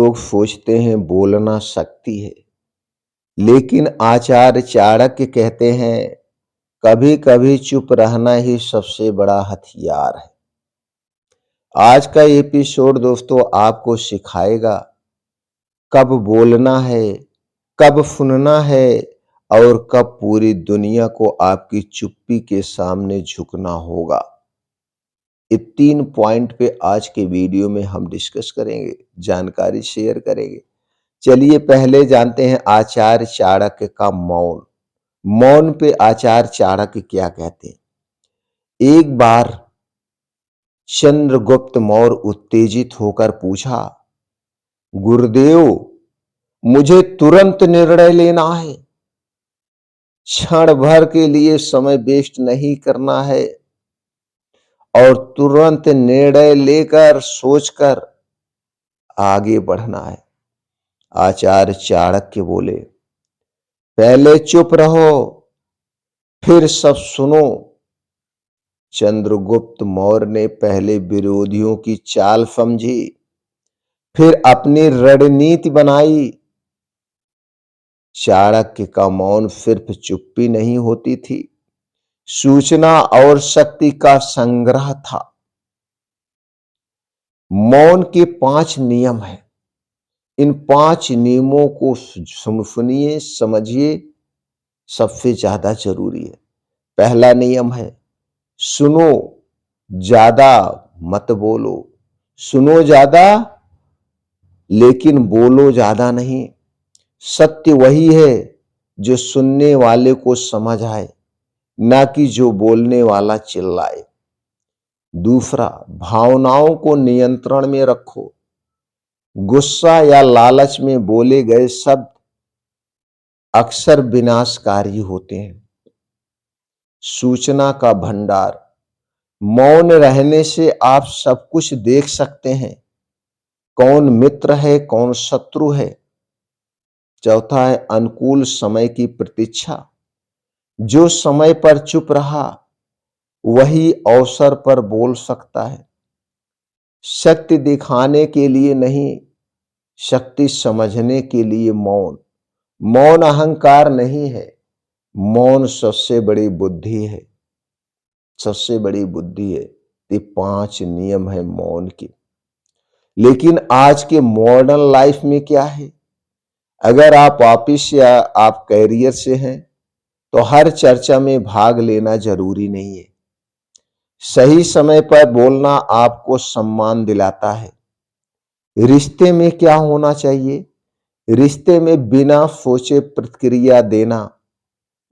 लोग सोचते हैं बोलना शक्ति है, लेकिन आचार्य चाणक्य कहते हैं कभी कभी चुप रहना ही सबसे बड़ा हथियार है। आज का एपिसोड दोस्तों आपको सिखाएगा कब बोलना है, कब सुनना है और कब पूरी दुनिया को आपकी चुप्पी के सामने झुकना होगा। ये 3 पॉइंट पे आज के वीडियो में हम डिस्कस करेंगे, जानकारी शेयर करेंगे। चलिए पहले जानते हैं आचार्य चाणक्य का मौन। मौन पे आचार्य चाणक्य क्या कहते हैं। एक बार चंद्रगुप्त मौर्य उत्तेजित होकर पूछा, गुरुदेव मुझे तुरंत निर्णय लेना है, क्षण भर के लिए समय वेस्ट नहीं करना है और तुरंत निर्णय लेकर सोचकर आगे बढ़ना है। आचार्य चाणक्य बोले, पहले चुप रहो फिर सब सुनो। चंद्रगुप्त मौर्य ने पहले विरोधियों की चाल समझी, फिर अपनी रणनीति बनाई। चाणक्य का मौन सिर्फ चुप्पी नहीं होती थी, सूचना और शक्ति का संग्रह था। मौन के 5 नियम हैं। इन 5 नियमों को सुनिए, समझिए, सबसे ज्यादा जरूरी है। पहला नियम है सुनो ज्यादा मत बोलो। सुनो ज्यादा लेकिन बोलो ज्यादा नहीं। सत्य वही है जो सुनने वाले को समझ आए, ना कि जो बोलने वाला चिल्लाए। दूसरा, भावनाओं को नियंत्रण में रखो। गुस्सा या लालच में बोले गए शब्द अक्सर विनाशकारी होते हैं। सूचना का भंडार, मौन रहने से आप सब कुछ देख सकते हैं, कौन मित्र है कौन शत्रु है। चौथा है अनुकूल समय की प्रतीक्षा। जो समय पर चुप रहा वही अवसर पर बोल सकता है। शक्ति दिखाने के लिए नहीं, शक्ति समझने के लिए मौन। मौन अहंकार नहीं है, मौन सबसे बड़ी बुद्धि है, सबसे बड़ी बुद्धि है। ये 5 नियम है मौन के। लेकिन आज के मॉडर्न लाइफ में क्या है, अगर आप ऑफिस या आप कैरियर से हैं तो हर चर्चा में भाग लेना जरूरी नहीं है। सही समय पर बोलना आपको सम्मान दिलाता है। रिश्ते में क्या होना चाहिए, रिश्ते में बिना सोचे प्रतिक्रिया देना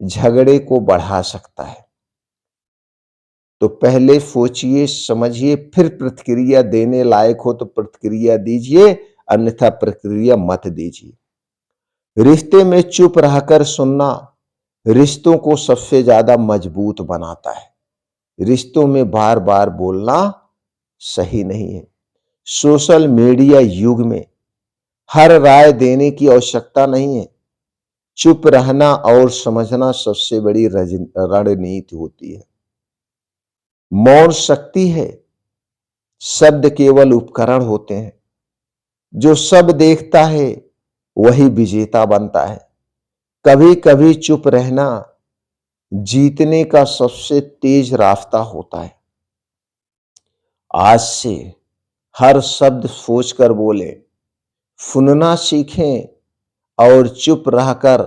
झगड़े को बढ़ा सकता है। तो पहले सोचिए समझिए फिर प्रतिक्रिया देने लायक हो तो प्रतिक्रिया दीजिए, अन्यथा प्रतिक्रिया मत दीजिए। रिश्ते में चुप रहकर सुनना रिश्तों को सबसे ज्यादा मजबूत बनाता है। रिश्तों में बार बार बोलना सही नहीं है। सोशल मीडिया युग में हर राय देने की आवश्यकता नहीं है। चुप रहना और समझना सबसे बड़ी रणनीति होती है। मौन शक्ति है, शब्द केवल उपकरण होते हैं। जो सब देखता है वही विजेता बनता है। कभी कभी चुप रहना जीतने का सबसे तेज रास्ता होता है। आज से हर शब्द सोचकर बोले, सुनना सीखें और चुप रहकर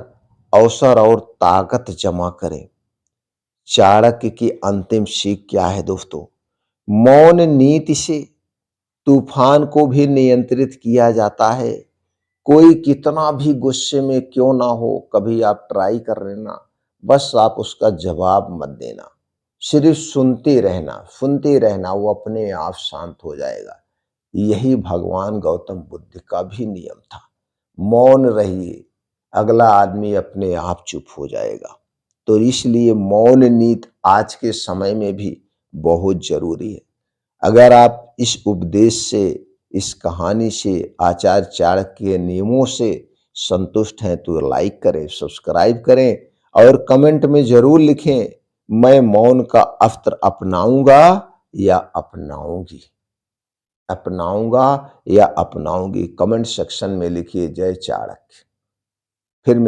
अवसर और ताकत जमा करें। चाणक्य की अंतिम सीख क्या है दोस्तों, मौन नीति से तूफान को भी नियंत्रित किया जाता है। कोई कितना भी गुस्से में क्यों ना हो, कभी आप ट्राई कर लेना, बस आप उसका जवाब मत देना, सिर्फ सुनते रहना, वो अपने आप शांत हो जाएगा। यही भगवान गौतम बुद्ध का भी नियम था। मौन रहिए, अगला आदमी अपने आप चुप हो जाएगा। तो इसलिए मौन नीति आज के समय में भी बहुत जरूरी है। अगर आप इस उपदेश से, इस कहानी से, आचार्य चाणक्य के नियमों से संतुष्ट हैं तो लाइक करें, सब्सक्राइब करें और कमेंट में जरूर लिखें, मैं मौन का अस्त्र अपनाऊंगा या अपनाऊंगी। अपनाऊंगा या अपनाऊंगी? कमेंट सेक्शन में लिखिए। जय चाणक्य। फिर